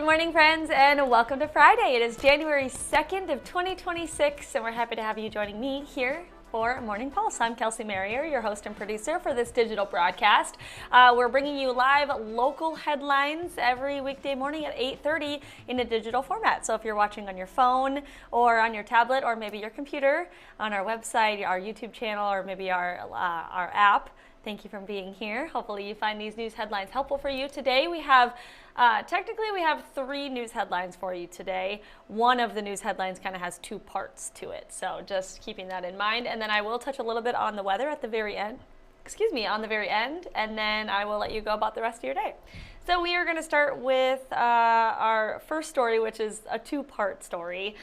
Good morning, friends, and welcome to Friday. It is January 2nd of 2026, and we're happy to have you joining me here for Morning Pulse. I'm Kelsey Marier, your host and producer for this digital broadcast. We're bringing you live local headlines every weekday morning at 8:30 in a digital format. So if you're watching on your phone or on your tablet or maybe your computer, on our website, our YouTube channel, or maybe our app, thank you for being here. Hopefully you find these news headlines helpful for you. Today we have technically, we have three news headlines for you today. One of the news headlines kind of has two parts to it, so just keeping that in mind. And then I will touch a little bit on the weather at the very end. On the very end, and then I will let you go about the rest of your day. So we are going to start with our first story, which is a two-part story,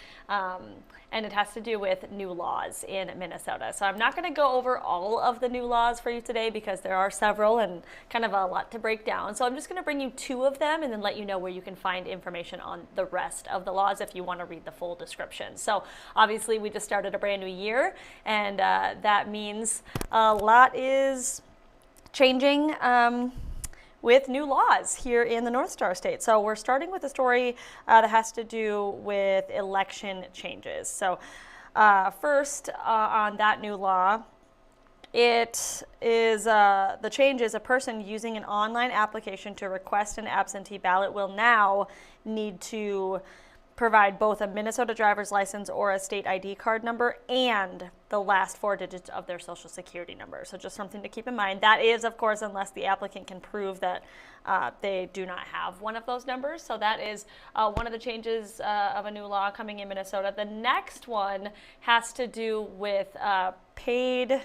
and it has to do with new laws in Minnesota. So I'm not going to go over all of the new laws for you today because there are several and kind of a lot to break down. So I'm just going to bring you two of them and then let you know where you can find information on the rest of the laws if you want to read the full description. So obviously we just started a brand new year, and that means a lot is changing with new laws here in the North Star State. So we're starting with a story that has to do with election changes. So first on that new law, it is the change is a person using an online application to request an absentee ballot will now need to provide both a Minnesota driver's license or a state ID card number and the last four digits of their social security number. So just something to keep in mind. That is, of course, unless the applicant can prove that they do not have one of those numbers. So that is one of the changes of a new law coming in Minnesota. The next one has to do with paid...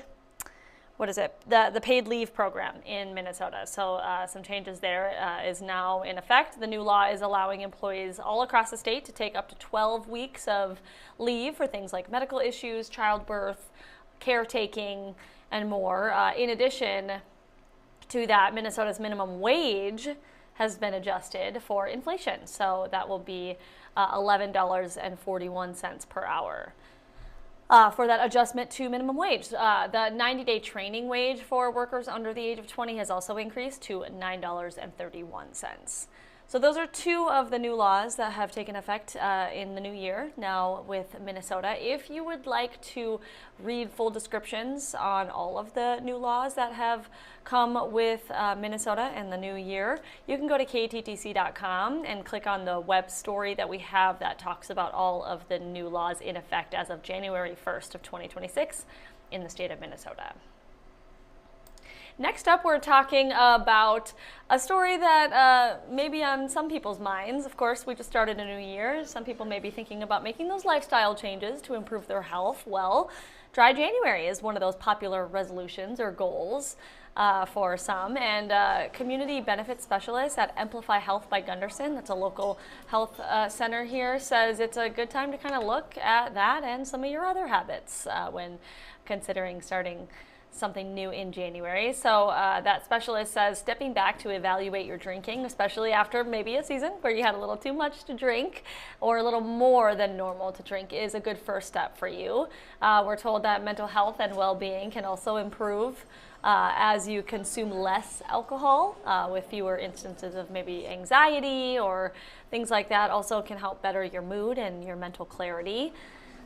the paid leave program in Minnesota. So some changes there is now in effect. The new law is allowing employees all across the state to take up to 12 weeks of leave for things like medical issues, childbirth, caretaking, and more. In addition to that, Minnesota's minimum wage has been adjusted for inflation. So that will be $11.41 per hour. For that adjustment to minimum wage. The 90-day training wage for workers under the age of 20 has also increased to $9.31. So those are two of the new laws that have taken effect in the new year now with Minnesota. If you would like to read full descriptions on all of the new laws that have come with Minnesota and the new year, you can go to kttc.com and click on the web story that we have that talks about all of the new laws in effect as of January 1st of 2026 in the state of Minnesota. Next up, we're talking about a story that may be on some people's minds. Of course, we just started a new year. Some people may be thinking about making those lifestyle changes to improve their health. Well, Dry January is one of those popular resolutions or goals for some. And community benefit specialist at Amplify Health by Gunderson, that's a local health center here, says it's a good time to kind of look at that and some of your other habits when considering starting something new in January. So that specialist says stepping back to evaluate your drinking, especially after maybe a season where you had a little too much to drink or a little more than normal to drink, is a good first step for you. We're told that mental health and well-being can also improve as you consume less alcohol, with fewer instances of maybe anxiety or things like that. Also can help better your mood and your mental clarity.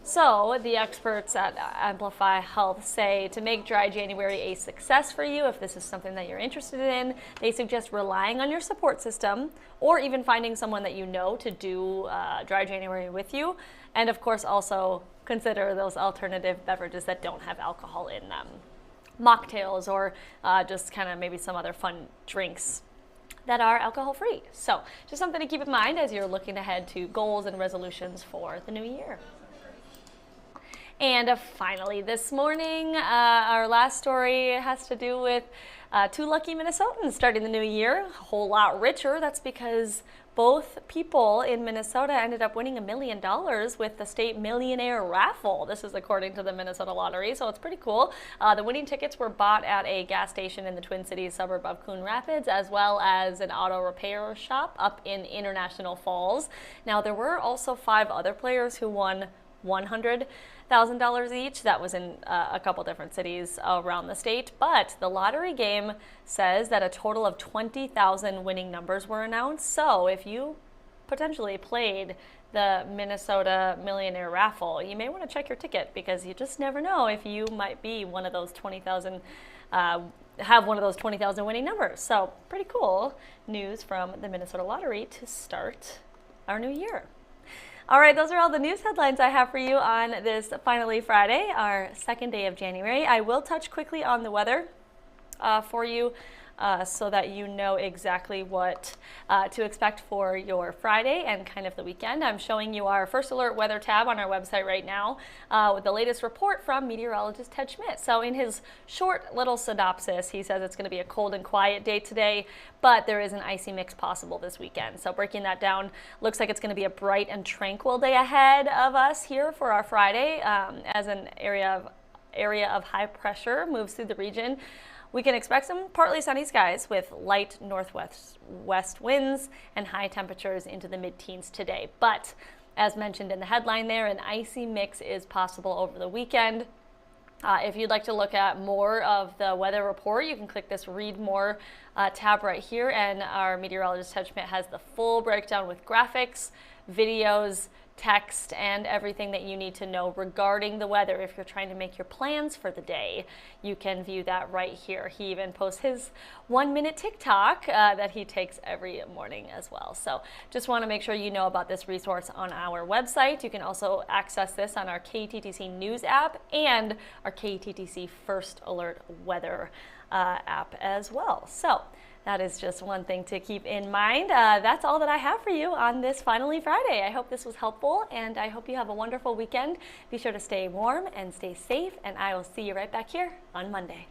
So the experts at Amplify Health say to make Dry January a success for you, if this is something that you're interested in, they suggest relying on your support system or even finding someone that you know to do Dry January with you. And of course also consider those alternative beverages that don't have alcohol in them. Mocktails or just kind of maybe some other fun drinks that are alcohol-free. So just something to keep in mind as you're looking ahead to goals and resolutions for the new year. And finally, this morning, our last story has to do with two lucky Minnesotans starting the new year, a whole lot richer. That's because both people in Minnesota ended up winning $1 million with the state millionaire raffle. This is according to the Minnesota Lottery, so it's pretty cool. The winning tickets were bought at a gas station in the Twin Cities suburb of Coon Rapids, as well as an auto repair shop up in International Falls. Now, there were also 5 other players who won $100,000 each. That was in a couple different cities around the state, but the lottery game says that a total of 20,000 winning numbers were announced. So if you potentially played the Minnesota Millionaire Raffle, you may want to check your ticket because you just never know if you might be one of those 20,000, have one of those 20,000 winning numbers. So pretty cool news from the Minnesota Lottery to start our new year. All right, those are all the news headlines I have for you on this finally Friday, our second day of January. I will touch quickly on the weather for you so that you know exactly what to expect for your Friday and kind of the weekend. I'm showing you our First Alert weather tab on our website right now with the latest report from meteorologist Ted Schmidt. So in his short little synopsis, he says it's going to be a cold and quiet day today, but there is an icy mix possible this weekend. So breaking that down, looks like it's going to be a bright and tranquil day ahead of us here for our Friday as an area of high pressure moves through the region. We can expect some partly sunny skies with light northwest winds and high temperatures into the mid-teens today. But as mentioned in the headline there, an icy mix is possible over the weekend. If you'd like to look at more of the weather report, you can click this Read More tab right here, and our meteorologist Ted Schmidt has the full breakdown with graphics, videos, text, and everything that you need to know regarding the weather. If you're trying to make your plans for the day, you can view that right here. He even posts his 1-minute TikTok that he takes every morning as well. So just want to make sure you know about this resource on our website. You can also access this on our KTTC News app and our KTTC First Alert weather app as well. So that is just one thing to keep in mind. That's all that I have for you on this finally Friday. I hope this was helpful, and I hope you have a wonderful weekend. Be sure to stay warm and stay safe, and I will see you right back here on Monday.